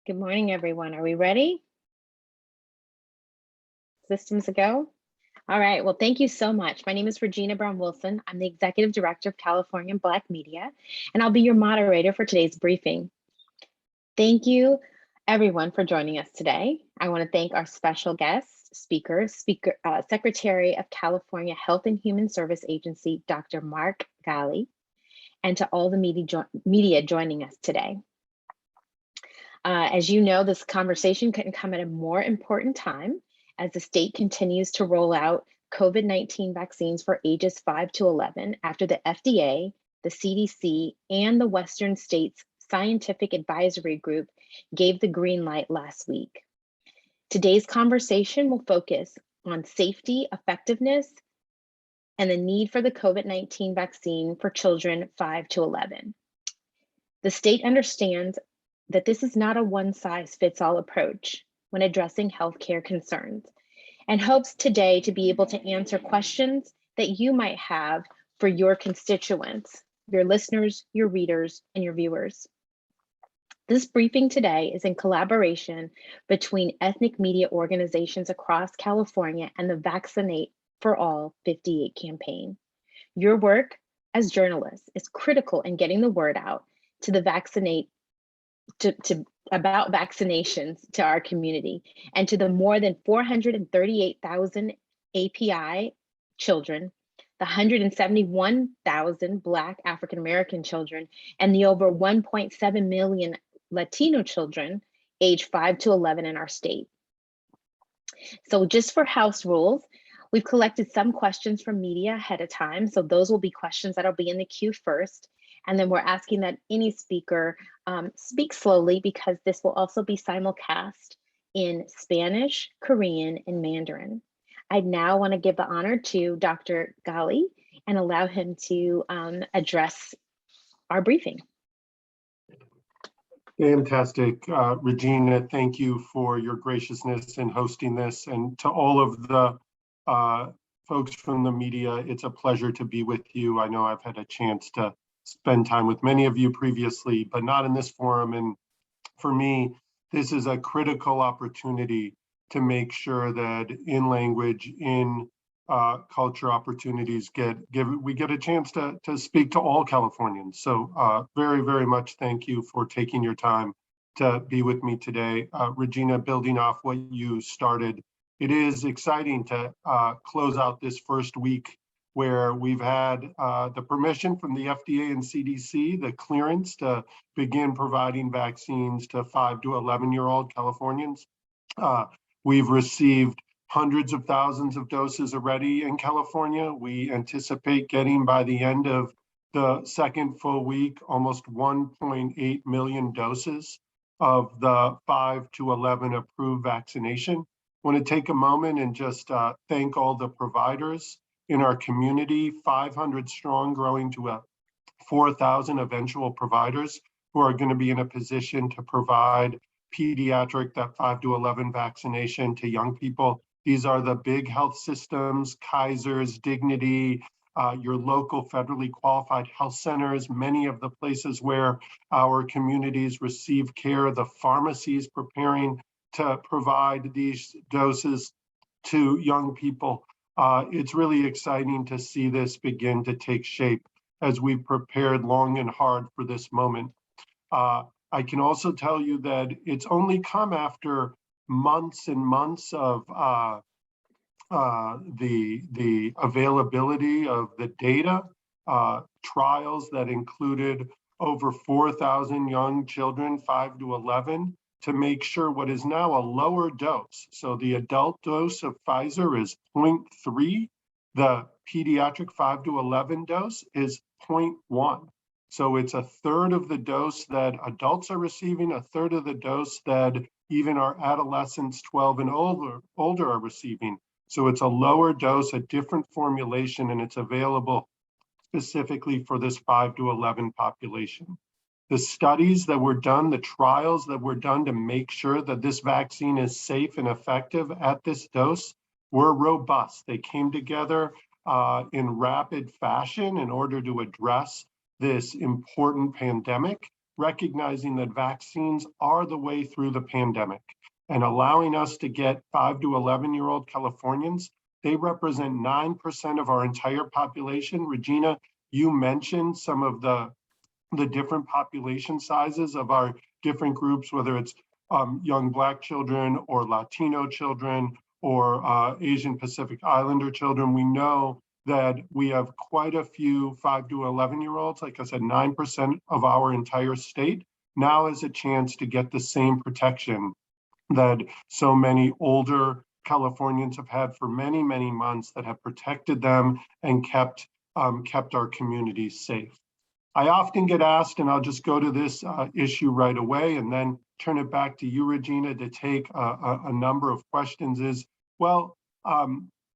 Good morning, everyone. Are we ready? Systems a go? All right. Well, thank you so much. My name is Regina Brown Wilson. I'm the Executive Director of California Black Media, and I'll be your moderator for today's briefing. Thank you, everyone, for joining us today. I want to thank our special guest speaker, Secretary of California Health and Human Service Agency, Dr. Mark Golly, and to all the media joining us today. As you know, this conversation couldn't come at a more important time as the state continues to roll out COVID-19 vaccines for ages 5 to 11 after the FDA, the CDC, and the Western States Scientific Advisory Group gave the green light last week. Today's conversation will focus on safety, effectiveness, and the need for the COVID-19 vaccine for children 5 to 11. The state understands that this is not a one-size-fits-all approach when addressing healthcare concerns, and hopes today to be able to answer questions that you might have for your constituents, your listeners, your readers, and your viewers. This briefing today is in collaboration between ethnic media organizations across California and the Vaccinate for All 58 campaign. Your work as journalists is critical in getting the word out to the about vaccinations to our community and to the more than 438,000 API children, the 171,000 Black African American children, and the over 1.7 million Latino children aged 5 to 11 in our state. So just for house rules, we've collected some questions from media ahead of time. So those will be questions that'll be in the queue first. And then we're asking that any speaker speak slowly because this will also be simulcast in Spanish, Korean, and Mandarin. I now want to give the honor to Dr. Golly and allow him to address our briefing. Fantastic. Regina, thank you for your graciousness in hosting this. And to all of the folks from the media, it's a pleasure to be with you. I know I've had a chance to spend time with many of you previously, but not in this forum. And for me, this is a critical opportunity to make sure that in language, in culture opportunities we get a chance to speak to all Californians. So very, very much thank you for taking your time to be with me today. Regina, building off what you started, it is exciting to close out this first week where we've had the permission from the FDA and CDC, the clearance to begin providing vaccines to 5 to 11-year-old Californians. We've received hundreds of thousands of doses already in California. We anticipate getting by the end of the second full week, almost 1.8 million doses of the 5 to 11 approved vaccination. I want to take a moment and just thank all the providers in our community, 500 strong, growing to 4,000 eventual providers who are going to be in a position to provide pediatric, that 5 to 11 vaccination to young people. These are the big health systems, Kaiser's, Dignity, your local federally qualified health centers, many of the places where our communities receive care, the pharmacies preparing to provide these doses to young people. It's really exciting to see this begin to take shape as we've prepared long and hard for this moment. I can also tell you that it's only come after months and months of the availability of the data, trials that included over 4,000 young children, 5 to 11, to make sure what is now a lower dose. So the adult dose of Pfizer is 0.3. The pediatric 5 to 11 dose is 0.1. So it's a third of the dose that adults are receiving, a third of the dose that even our adolescents 12 and older are receiving. So it's a lower dose, a different formulation, and it's available specifically for this 5 to 11 population. The studies that were done, the trials that were done to make sure that this vaccine is safe and effective at this dose were robust. They came together in rapid fashion in order to address this important pandemic. recognizing that vaccines are the way through the pandemic and allowing us to get 5 to 11-year-old Californians. They represent 9% of our entire population. Regina, you mentioned some of the different population sizes of our different groups, whether it's young Black children or Latino children or Asian Pacific Islander children. We know that we have quite a few 5 to 11-year-olds. Like I said, 9% of our entire state now has a chance to get the same protection that so many older Californians have had for many, many months, that have protected them and kept our communities safe. I often get asked, and I'll just go to this issue right away and then turn it back to you, Regina, to take a number of questions is, well,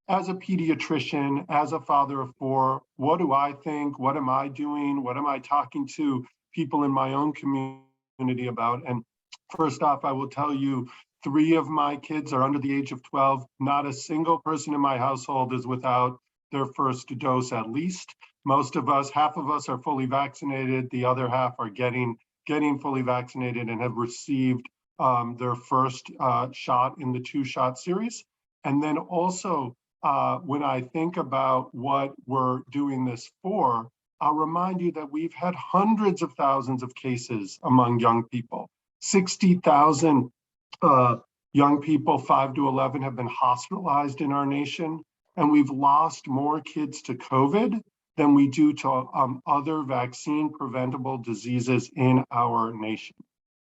as a pediatrician, as a father of 4, what do I think? What am I doing? What am I talking to people in my own community about? And first off, I will tell you, 3 of my kids are under the age of 12. Not a single person in my household is without their first dose at least. Most of us, half of us are fully vaccinated. The other half are getting fully vaccinated and have received their first shot in the 2-shot series. And then also, when I think about what we're doing this for, I'll remind you that we've had hundreds of thousands of cases among young people. 60,000 young people, 5 to 11, have been hospitalized in our nation. And we've lost more kids to COVID than we do to other vaccine preventable diseases in our nation.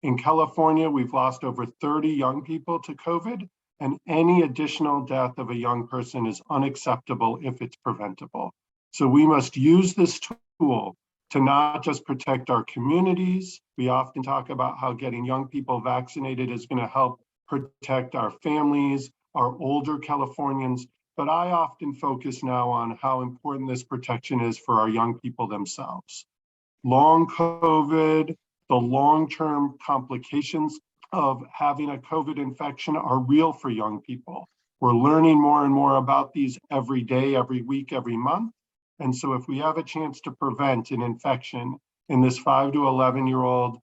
In California, we've lost over 30 young people to COVID, and any additional death of a young person is unacceptable if it's preventable. So we must use this tool to not just protect our communities. We often talk about how getting young people vaccinated is going to help protect our families, our older Californians, but I often focus now on how important this protection is for our young people themselves. Long COVID, the long-term complications of having a COVID infection are real for young people. We're learning more and more about these every day, every week, every month. And so if we have a chance to prevent an infection in this 5 to 11-year-old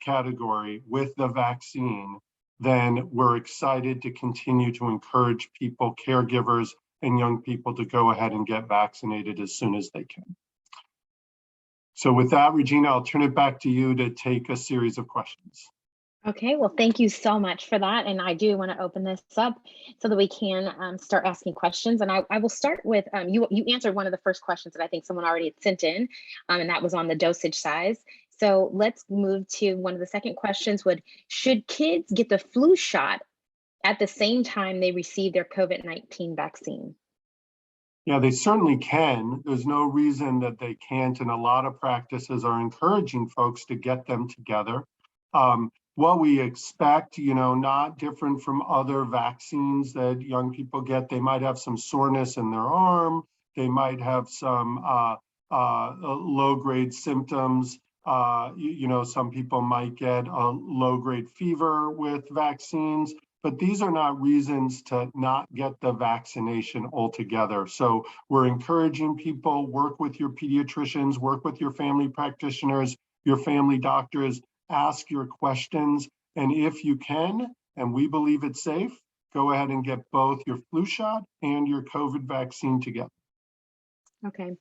category with the vaccine, then we're excited to continue to encourage people, caregivers, and young people to go ahead and get vaccinated as soon as they can. So with that, Regina, I'll turn it back to you to take a series of questions. Okay, well, thank you so much for that. And I do want to open this up so that we can start asking questions. And I will start with, you answered one of the first questions that I think someone already had sent in, and that was on the dosage size. So let's move to one of the second questions. Should kids get the flu shot at the same time they receive their COVID-19 vaccine? Yeah, they certainly can. There's no reason that they can't. And a lot of practices are encouraging folks to get them together. What we expect, not different from other vaccines that young people get. They might have some soreness in their arm. They might have some low-grade symptoms. Some people might get a low-grade fever with vaccines, but these are not reasons to not get the vaccination altogether. So we're encouraging people, work with your pediatricians, work with your family practitioners, your family doctors, ask your questions, and if you can, and we believe it's safe, go ahead and get both your flu shot and your COVID vaccine together. Okay.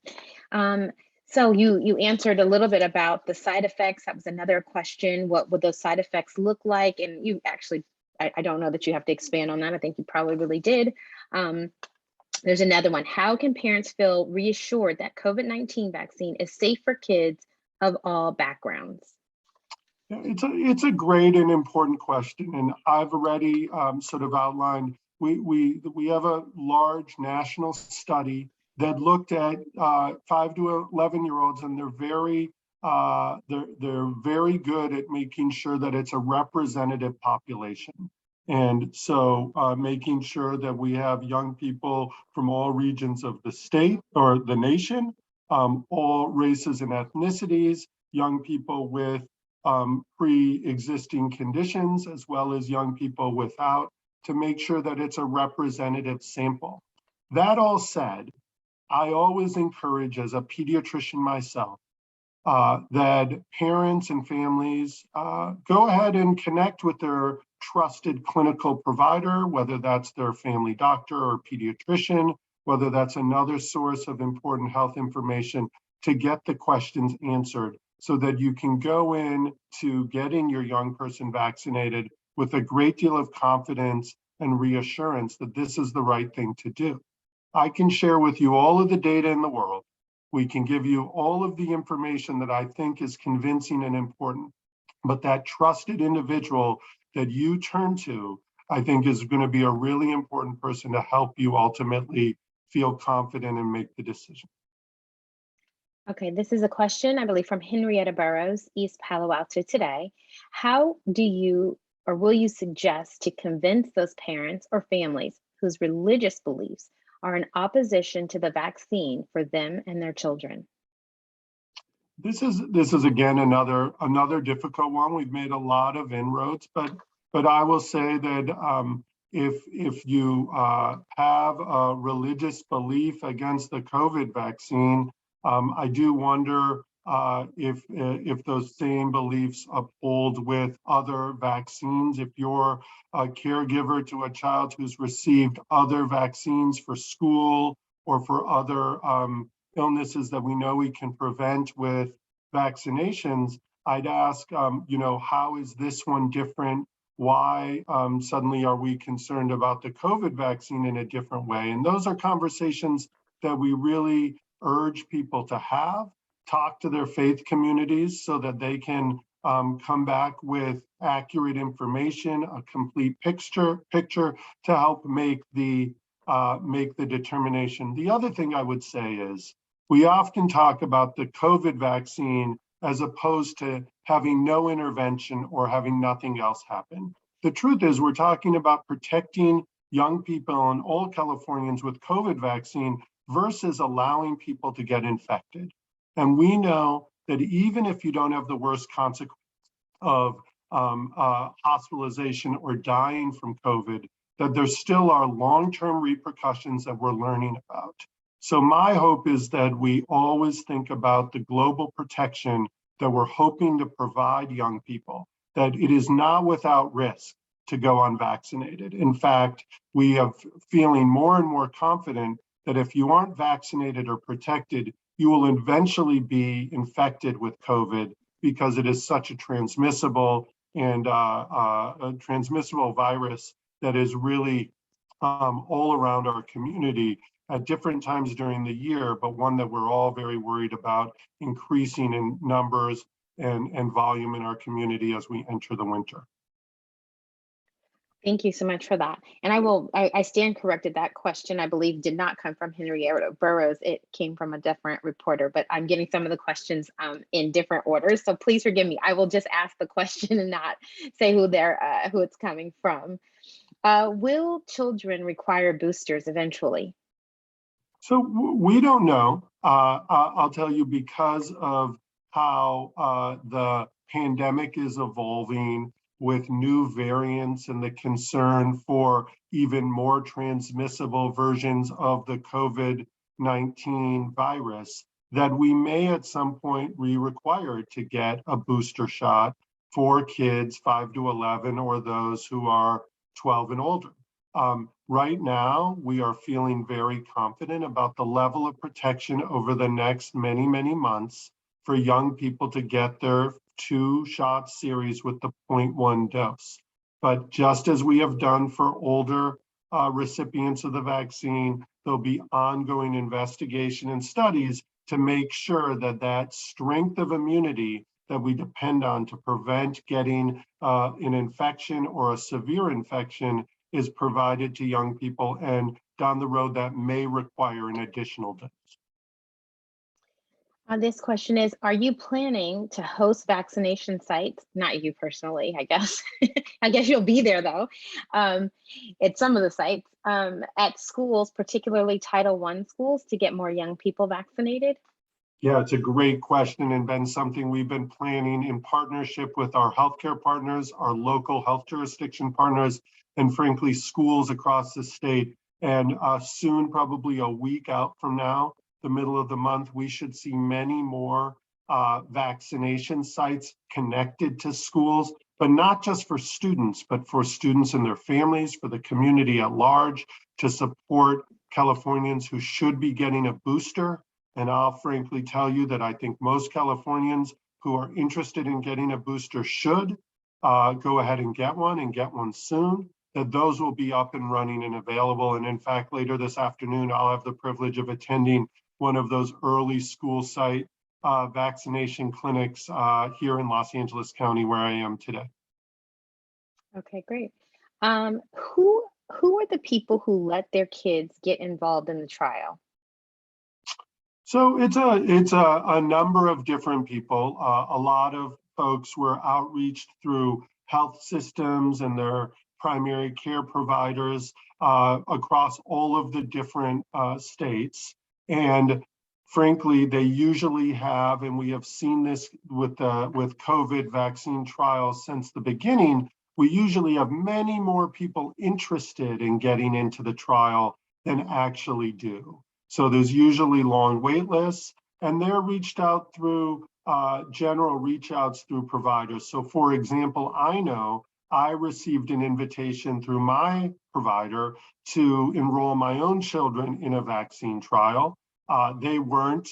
So you answered a little bit about the side effects. That was another question. What would those side effects look like? And you actually, I don't know that you have to expand on that. I think you probably really did. There's another one. How can parents feel reassured that COVID-19 vaccine is safe for kids of all backgrounds? It's a great and important question, and I've already sort of outlined. We have a large national study that looked at 5 to 11-year-olds, and they're very good at making sure that it's a representative population. And so making sure that we have young people from all regions of the state or the nation, all races and ethnicities, young people with pre-existing conditions, as well as young people without, to make sure that it's a representative sample. That all said, I always encourage, as a pediatrician myself, that parents and families go ahead and connect with their trusted clinical provider, whether that's their family doctor or pediatrician, whether that's another source of important health information, to get the questions answered so that you can go in to getting your young person vaccinated with a great deal of confidence and reassurance that this is the right thing to do. I can share with you all of the data in the world. We can give you all of the information that I think is convincing and important, but that trusted individual that you turn to, I think is going to be a really important person to help you ultimately feel confident and make the decision. Okay, this is a question, I believe, from Henrietta Burrows, East Palo Alto today. How do you or will you suggest to convince those parents or families whose religious beliefs are in opposition to the vaccine for them and their children? This is again another difficult one. We've made a lot of inroads, but I will say that if you have a religious belief against the COVID vaccine, I do wonder if those same beliefs uphold with other vaccines. If you're a caregiver to a child who's received other vaccines for school or for other illnesses that we know we can prevent with vaccinations, I'd ask, how is this one different? Why suddenly are we concerned about the COVID vaccine in a different way? And those are conversations that we really urge people to have, talk to their faith communities so that they can come back with accurate information, a complete picture to help make the determination. The other thing I would say is we often talk about the COVID vaccine as opposed to having no intervention or having nothing else happen. The truth is we're talking about protecting young people and all Californians with COVID vaccine versus allowing people to get infected. And we know that even if you don't have the worst consequence of hospitalization or dying from COVID, that there still are long-term repercussions that we're learning about. So my hope is that we always think about the global protection that we're hoping to provide young people, that it is not without risk to go unvaccinated. In fact, we are feeling more and more confident that if you aren't vaccinated or protected, you will eventually be infected with COVID because it is such a transmissible and a transmissible virus that is really all around our community at different times during the year, but one that we're all very worried about increasing in numbers and volume in our community as we enter the winter. Thank you so much for that. And I stand corrected. That question, I believe, did not come from Henrietta Burrows. It came from a different reporter, but I'm getting some of the questions in different orders. So please forgive me. I will just ask the question and not say who it's coming from. Will children require boosters eventually? So we don't know. I'll tell you, because of how the pandemic is evolving with new variants and the concern for even more transmissible versions of the COVID-19 virus, that we may at some point be required to get a booster shot for kids 5 to 11 or those who are 12 and older. Right now, we are feeling very confident about the level of protection over the next many, many months for young people to get their 2-shot series with the 0.1 dose. But just as we have done for older recipients of the vaccine, there'll be ongoing investigation and studies to make sure that that strength of immunity that we depend on to prevent getting an infection or a severe infection is provided to young people, and down the road that may require an additional dose. This question is, are you planning to host vaccination sites? Not you personally, I guess. I guess you'll be there though, at some of the sites, at schools, particularly Title I schools, to get more young people vaccinated? Yeah, it's a great question and been something we've been planning in partnership with our healthcare partners, our local health jurisdiction partners, and frankly, schools across the state. And soon, probably a week out from now, the middle of the month, we should see many more vaccination sites connected to schools, but not just for students, but for students and their families, for the community at large, to support Californians who should be getting a booster. And I'll frankly tell you that I think most Californians who are interested in getting a booster should go ahead and get one soon, that those will be up and running and available. And in fact, later this afternoon, I'll have the privilege of attending one of those early school site vaccination clinics here in Los Angeles County, where I am today. Okay, great. Who are the people who let their kids get involved in the trial? So it's a number of different people. A lot of folks were outreached through health systems and their primary care providers across all of the different states. And frankly, they usually have, and we have seen this with COVID vaccine trials since the beginning, we usually have many more people interested in getting into the trial than actually do. So there's usually long wait lists, and they're reached out through general reach outs through providers. So for example, I know I received an invitation through my provider to enroll my own children in a vaccine trial. They weren't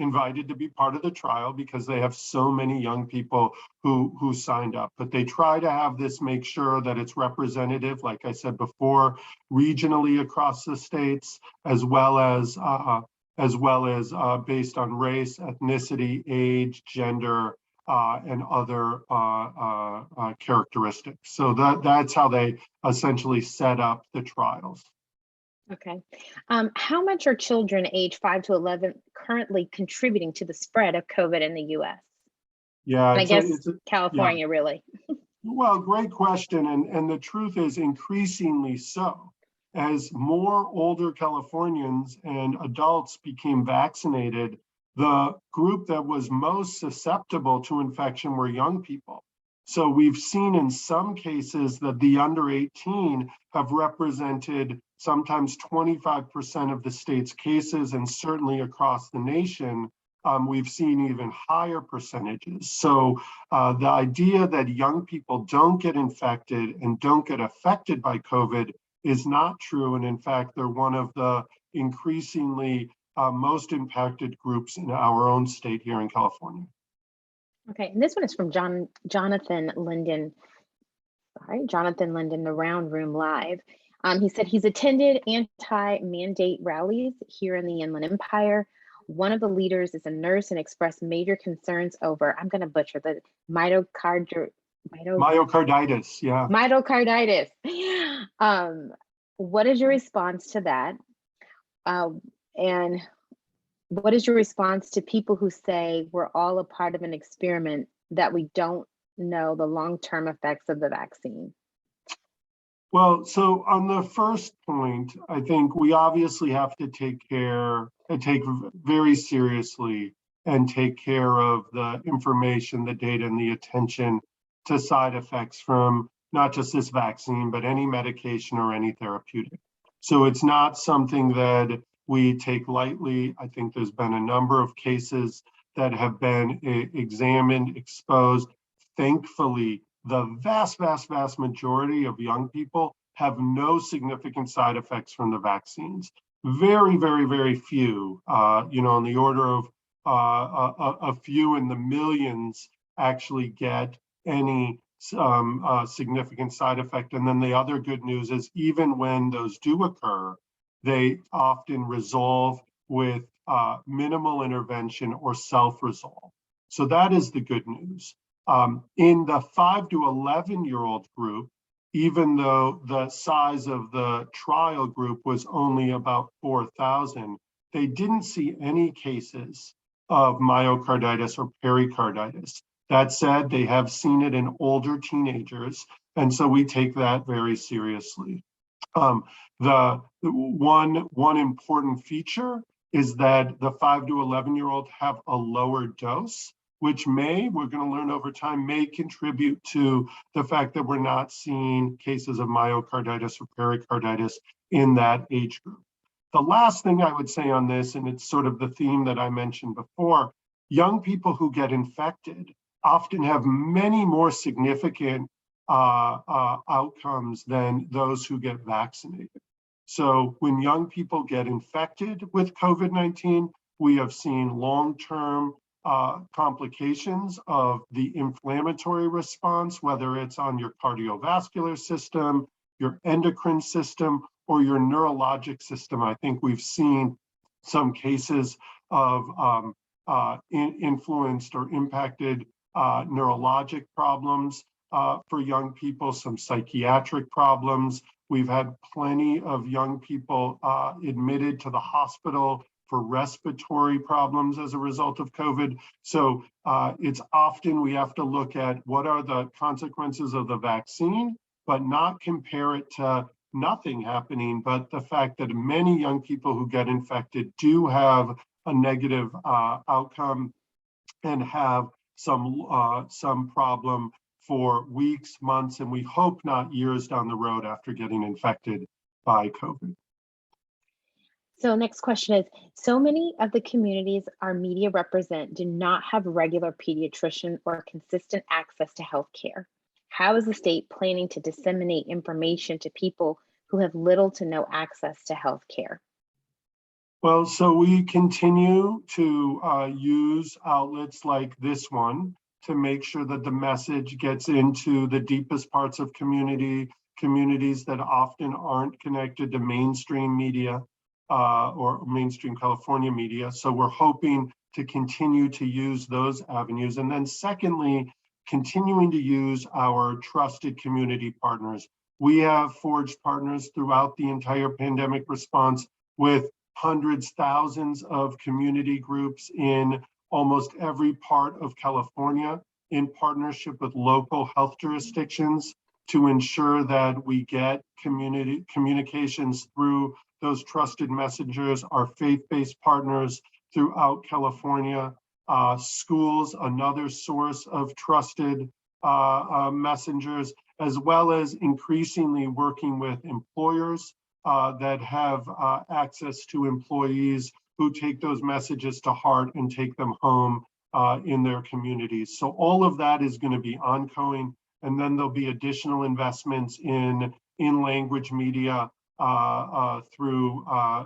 invited to be part of the trial because they have so many young people who signed up, but they try to have this, make sure that it's representative, like I said before, regionally across the states, as well as based on race, ethnicity, age, gender, and other characteristics. So that's how they essentially set up the trials. Okay. How much are children age 5 to 11 currently contributing to the spread of COVID in the US? Yeah, And I guess yeah. California, really. Well, great question. And the truth is increasingly so. As more older Californians and adults became vaccinated, the group that was most susceptible to infection were young people. So we've seen in some cases that the under 18 have represented sometimes 25% of the state's cases, and certainly across the nation, we've seen even higher percentages. So the idea that young people don't get infected and don't get affected by COVID is not true. And in fact, they're one of the increasingly most impacted groups in our own state here in California. Okay, and this one is from Jonathan Linden. Sorry, Jonathan Linden, the Round Room Live. He said he's attended anti-mandate rallies here in the Inland Empire. One of the leaders is a nurse and expressed major concerns over, I'm going to butcher the myocarditis, yeah. Myocarditis. What is your response to that? And what is your response to people who say we're all a part of an experiment that we don't know the long-term effects of the vaccine? Well, so on the first point, I think we obviously have to take very seriously and take care of the information, the data, and the attention to side effects from not just this vaccine, but any medication or any therapeutic. So it's not something that we take lightly. I think there's been a number of cases that have been examined, exposed. Thankfully, the vast majority of young people have no significant side effects from the vaccines. Very few, on the order of a few in the millions actually get any significant side effect. And then the other good news is even when those do occur, they often resolve with minimal intervention or self-resolve. So that is the good news. In the 5 to 11-year-old group, even though the size of the trial group was only about 4,000, they didn't see any cases of myocarditis or pericarditis. That said, they have seen it in older teenagers, and so we take that very seriously. The one important feature is that the 5 to 11-year-old have a lower dose, which we're going to learn over time, may contribute to the fact that we're not seeing cases of myocarditis or pericarditis in that age group. The last thing I would say on this, and it's sort of the theme that I mentioned before, young people who get infected often have many more significant outcomes than those who get vaccinated. So when young people get infected with COVID-19, we have seen long-term complications of the inflammatory response, whether it's on your cardiovascular system, your endocrine system, or your neurologic system. I think we've seen some cases of influenced or impacted neurologic problems for young people, some psychiatric problems. We've had plenty of young people admitted to the hospital for respiratory problems as a result of COVID. So it's often we have to look at what are the consequences of the vaccine, but not compare it to nothing happening, but the fact that many young people who get infected do have a negative outcome and have some problem for weeks, months, and we hope not years down the road after getting infected by COVID. So next question is, so many of the communities our media represent do not have regular pediatrician or consistent access to healthcare. How is the state planning to disseminate information to people who have little to no access to healthcare? Well, so we continue to use outlets like this one to make sure that the message gets into the deepest parts of communities that often aren't connected to mainstream media or mainstream California media. So we're hoping to continue to use those avenues. And then secondly, continuing to use our trusted community partners. We have forged partners throughout the entire pandemic response with hundreds, thousands of community groups in almost every part of California in partnership with local health jurisdictions to ensure that we get community communications through those trusted messengers, our faith-based partners throughout California, schools, another source of trusted messengers, as well as increasingly working with employers that have access to employees who take those messages to heart and take them home in their communities. So all of that is going to be ongoing, and then there'll be additional investments in language media through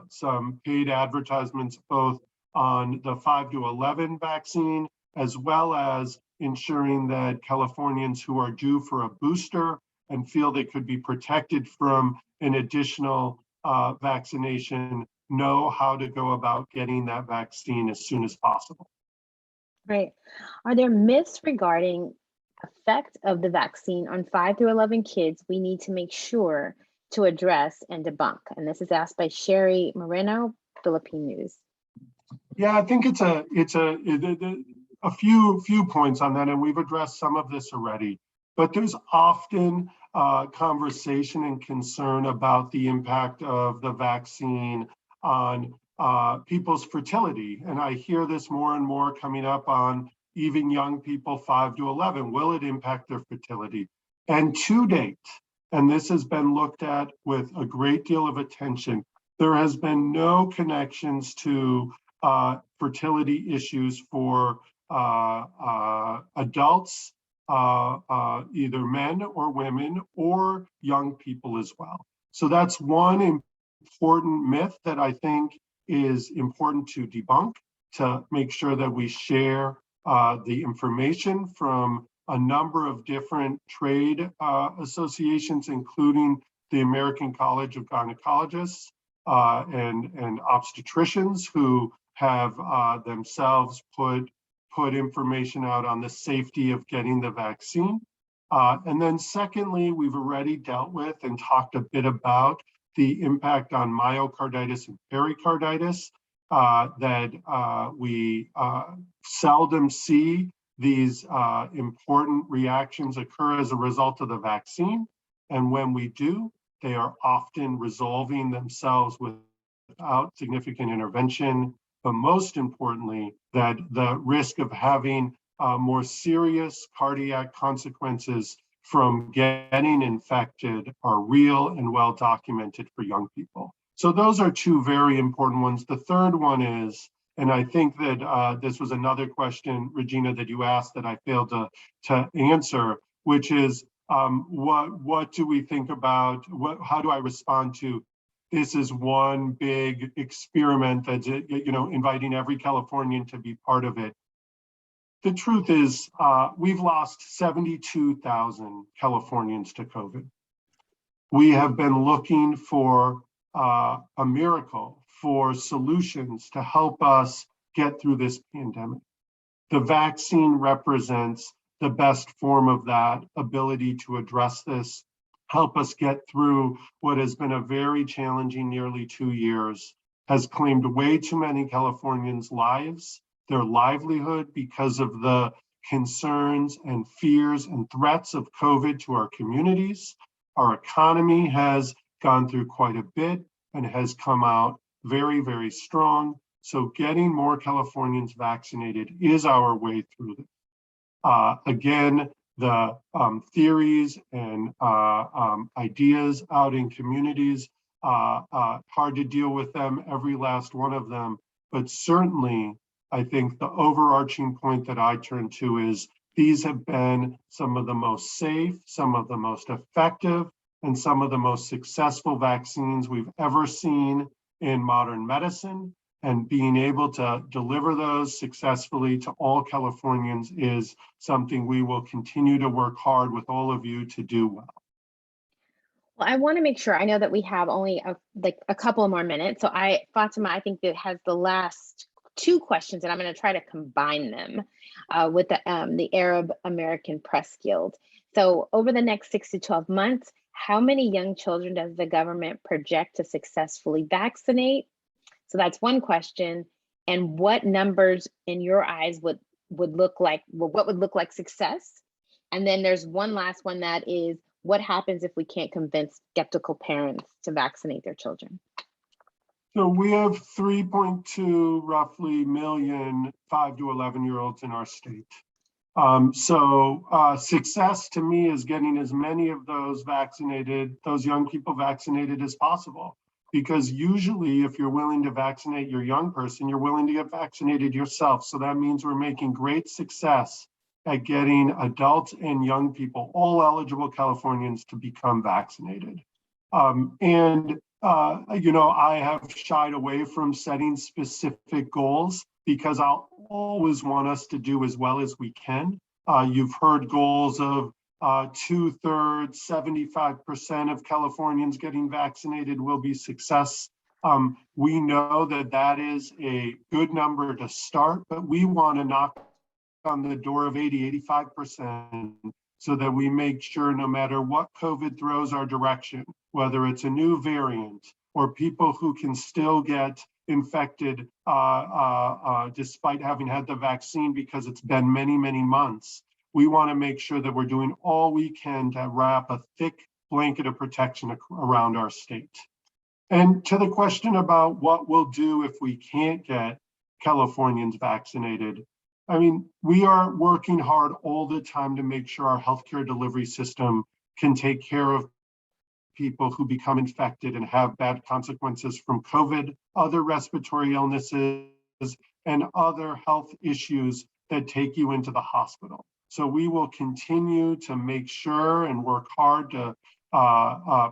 some paid advertisements, both on the 5 to 11 vaccine, as well as ensuring that Californians who are due for a booster and feel they could be protected from an additional vaccination know how to go about getting that vaccine as soon as possible. Right. Are there myths regarding effect of the vaccine on 5 through 11 kids we need to make sure to address and debunk? And this is asked by Sherry Moreno, Philippine News. Yeah, I think it's a few points on that, and we've addressed some of this already. But there's often conversation and concern about the impact of the vaccine on people's fertility. And I hear this more and more coming up on even young people 5 to 11. Will it impact their fertility? And to date, and this has been looked at with a great deal of attention, there has been no connections to fertility issues for adults, either men or women, or young people as well. So that's one important myth that I think is important to debunk, to make sure that we share the information from a number of different trade associations, including the American College of Gynecologists and obstetricians, who have themselves put information out on the safety of getting the vaccine. And then secondly, we've already dealt with and talked a bit about the impact on myocarditis and pericarditis, that we seldom see these important reactions occur as a result of the vaccine. And when we do, they are often resolving themselves without significant intervention. But most importantly, that the risk of having more serious cardiac consequences from getting infected are real and well documented for young people. So those are two very important ones. The third one is And I think that this was another question, Regina, that you asked that I failed to answer, which is what do we think about, how do I respond to this is one big experiment that's, inviting every Californian to be part of it. The truth is we've lost 72,000 Californians to COVID. We have been looking for a miracle, for solutions to help us get through this pandemic. The vaccine represents the best form of that ability to address this, help us get through what has been a very challenging nearly 2 years, has claimed way too many Californians' lives, their livelihood, because of the concerns and fears and threats of COVID to our communities. Our economy has gone through quite a bit and has come out very, very strong. So getting more Californians vaccinated is our way through this. Again, the theories and ideas out in communities, hard to deal with them, every last one of them. But certainly, I think the overarching point that I turn to is these have been some of the most safe, some of the most effective, and some of the most successful vaccines we've ever seen in modern medicine. And being able to deliver those successfully to all Californians is something we will continue to work hard with all of you to do well. Well, I want to make sure, I know that we have only a couple more minutes. So Fatima, I think that has the last two questions, and I'm going to try to combine them with the Arab American Press Guild. So over the next 6 to 12 months, how many young children does the government project to successfully vaccinate? So that's one question. And what numbers in your eyes would look like, what would look like success? And then there's one last one that is, what happens if we can't convince skeptical parents to vaccinate their children? So we have 3.2 roughly million 5 to 11-year-olds in our state. Success to me is getting as many of those vaccinated, those young people vaccinated as possible. Because usually if you're willing to vaccinate your young person, you're willing to get vaccinated yourself. So that means we're making great success at getting adults and young people, all eligible Californians, to become vaccinated. I have shied away from setting specific goals because I'll always want us to do as well as we can. You've heard goals of 2/3, 75% of Californians getting vaccinated will be success. We know that that is a good number to start, but we want to knock on the door of 80, 85%, so that we make sure no matter what COVID throws our direction, whether it's a new variant or people who can still get infected despite having had the vaccine because it's been many, many months, we want to make sure that we're doing all we can to wrap a thick blanket of protection around our state. And to the question about what we'll do if we can't get Californians vaccinated, I mean, we are working hard all the time to make sure our healthcare delivery system can take care of people who become infected and have bad consequences from COVID, other respiratory illnesses, and other health issues that take you into the hospital. So we will continue to make sure and work hard to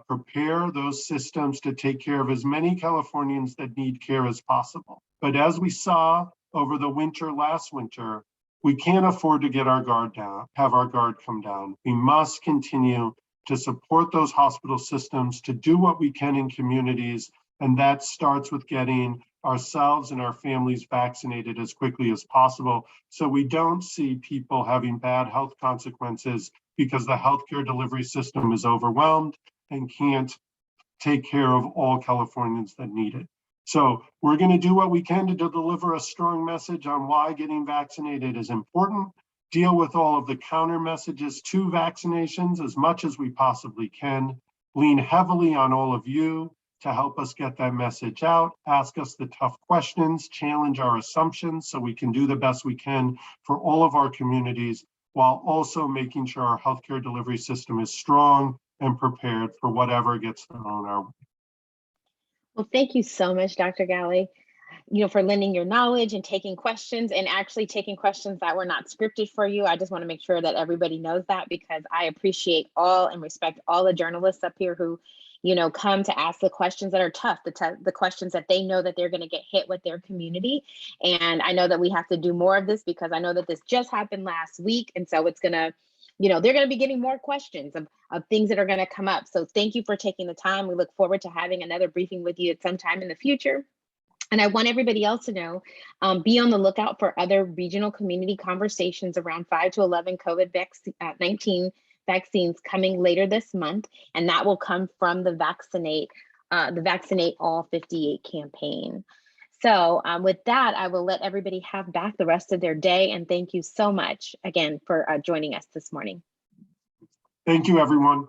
prepare those systems to take care of as many Californians that need care as possible. But as we saw over the winter last winter, we can't afford to get our guard down, have our guard come down. We must continue to support those hospital systems, to do what we can in communities, and that starts with getting ourselves and our families vaccinated as quickly as possible, so we don't see people having bad health consequences because the healthcare delivery system is overwhelmed and can't take care of all Californians that need it. So we're going to do what we can to deliver a strong message on why getting vaccinated is important, deal with all of the counter messages to vaccinations as much as we possibly can, lean heavily on all of you to help us get that message out, ask us the tough questions, challenge our assumptions so we can do the best we can for all of our communities, while also making sure our healthcare delivery system is strong and prepared for whatever gets thrown our way. Well, thank you so much, Dr. Golly. for lending your knowledge and taking questions, and actually taking questions that were not scripted for you. I just want to make sure that everybody knows that, because I appreciate all and respect all the journalists up here who, come to ask the questions that are tough, the questions that they know that they're going to get hit with their community. And I know that we have to do more of this, because I know that this just happened last week. And so it's going to, they're going to be getting more questions of things that are going to come up. So thank you for taking the time. We look forward to having another briefing with you at some time in the future. And I want everybody else to know, be on the lookout for other regional community conversations around 5 to 11 COVID-19 vaccines coming later this month. And that will come from the Vaccinate All 58 campaign. So with that, I will let everybody have back the rest of their day. And thank you so much again for joining us this morning. Thank you, everyone.